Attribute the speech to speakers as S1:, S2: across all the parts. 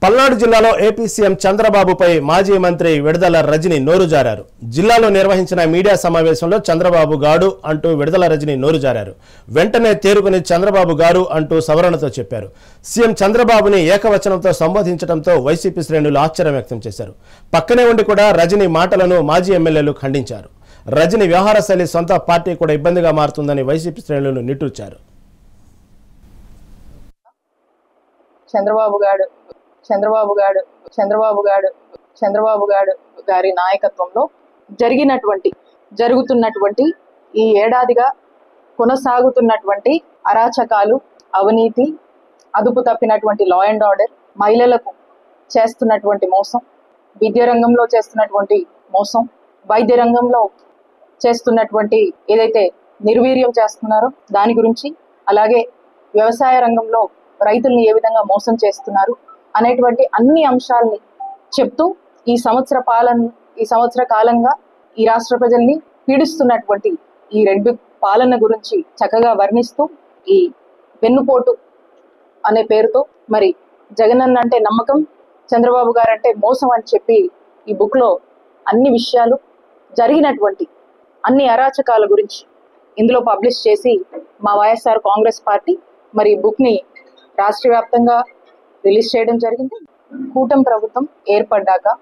S1: పల్నాడు జిల్లాలో AP CM చంద్రబాబుపై మాజీ మంత్రి విడుదల రజని నోరు జారారు. జిల్లాలో నిర్వహించిన మీడియా సమావేశంలో చంద్రబాబు గాడు అంటూ విడుదల రజని నోరు జారారు. వెంటనే తేరుకుని చంద్రబాబు గారు అంటూ సవరణతో చెప్పారు. సీఎం చంద్రబాబుని ఏకవచనంతో సంబోధించడంతో వైసీపీ శ్రేణులు ఆశ్చర్యం వ్యక్తం చేశారు. పక్కనే ఉండి కూడా రజని మాటలను మాజీ ఎమ్మెల్యేలు ఖండించారు. రజని వ్యవహార శైలి సొంత పార్టీ కూడా ఇబ్బందిగా మారుతుందని వైసీపీ శ్రేణులు నిట్టూర్చారు.
S2: చంద్రబాబు గారి నాయకత్వంలో జరుగుతున్నటువంటి ఈ ఏడాదిగా కొనసాగుతున్నటువంటి అరాచకాలు, అవినీతి, అదుపు తప్పినటువంటి లా అండ్ ఆర్డర్, మహిళలకు చేస్తున్నటువంటి మోసం, విద్యా రంగంలో చేస్తున్నటువంటి మోసం, వైద్య రంగంలో చేస్తున్నటువంటి ఏదైతే నిర్వీర్యం చేస్తున్నారో దాని గురించి, అలాగే వ్యవసాయ రంగంలో రైతుల్ని ఏ విధంగా మోసం చేస్తున్నారు అనేటువంటి అన్ని అంశాలని చెప్తూ ఈ సంవత్సర కాలంగా ఈ రాష్ట్ర ప్రజల్ని పీడిస్తున్నటువంటి ఈ రెడ్ పాలన గురించి చక్కగా వర్ణిస్తూ ఈ వెన్నుపోటు అనే పేరుతో మరి జగనన్న అంటే నమ్మకం, చంద్రబాబు గారు అంటే మోసం అని చెప్పి ఈ బుక్ లో అన్ని విషయాలు, జరిగినటువంటి అన్ని అరాచకాల గురించి ఇందులో పబ్లిష్ చేసి మా వైఎస్ఆర్ కాంగ్రెస్ పార్టీ మరి బుక్ ని రాష్ట్ర వ్యాప్తంగా రిలీజ్ చేయడం జరిగింది. కూటమి ప్రభుత్వం ఏర్పడ్డాక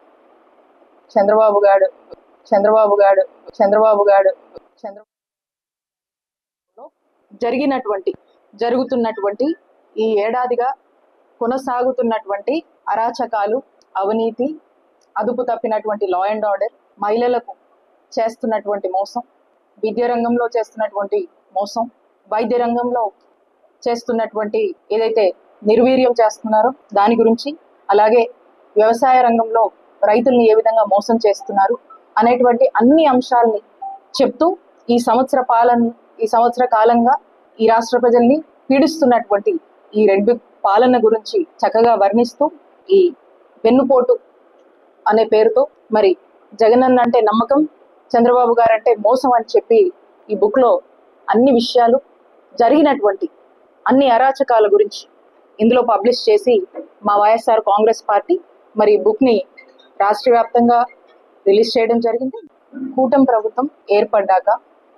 S2: జరుగుతున్నటువంటి ఈ ఏడాదిగా కొనసాగుతున్నటువంటి అరాచకాలు, అవినీతి, అదుపు తప్పినటువంటి లా అండ్ ఆర్డర్, మహిళలకు చేస్తున్నటువంటి మోసం, విద్యా రంగంలో చేస్తున్నటువంటి మోసం, వైద్య రంగంలో చేస్తున్నటువంటి ఏదైతే నిర్వీర్యం చేస్తున్నారో దాని గురించి, అలాగే వ్యవసాయ రంగంలో రైతుల్ని ఏ విధంగా మోసం చేస్తున్నారు అనేటువంటి అన్ని అంశాలని చెప్తూ ఈ సంవత్సర కాలంగా ఈ రాష్ట్ర ప్రజల్ని పీడిస్తున్నటువంటి ఈ రెడ్ పాలన గురించి చక్కగా వర్ణిస్తూ ఈ వెన్నుపోటు అనే పేరుతో మరి జగనన్న అంటే నమ్మకం, చంద్రబాబు గారు అంటే మోసం అని చెప్పి ఈ బుక్ లో అన్ని విషయాలు, జరిగినటువంటి అన్ని అరాచకాల గురించి ఇందులో పబ్లిష్ చేసి మా వైఎస్ఆర్ కాంగ్రెస్ పార్టీ మరి బుక్ ని రాష్ట్ర వ్యాప్తంగా రిలీజ్ చేయడం జరిగింది. కూటమి ప్రభుత్వం ఏర్పడ్డాక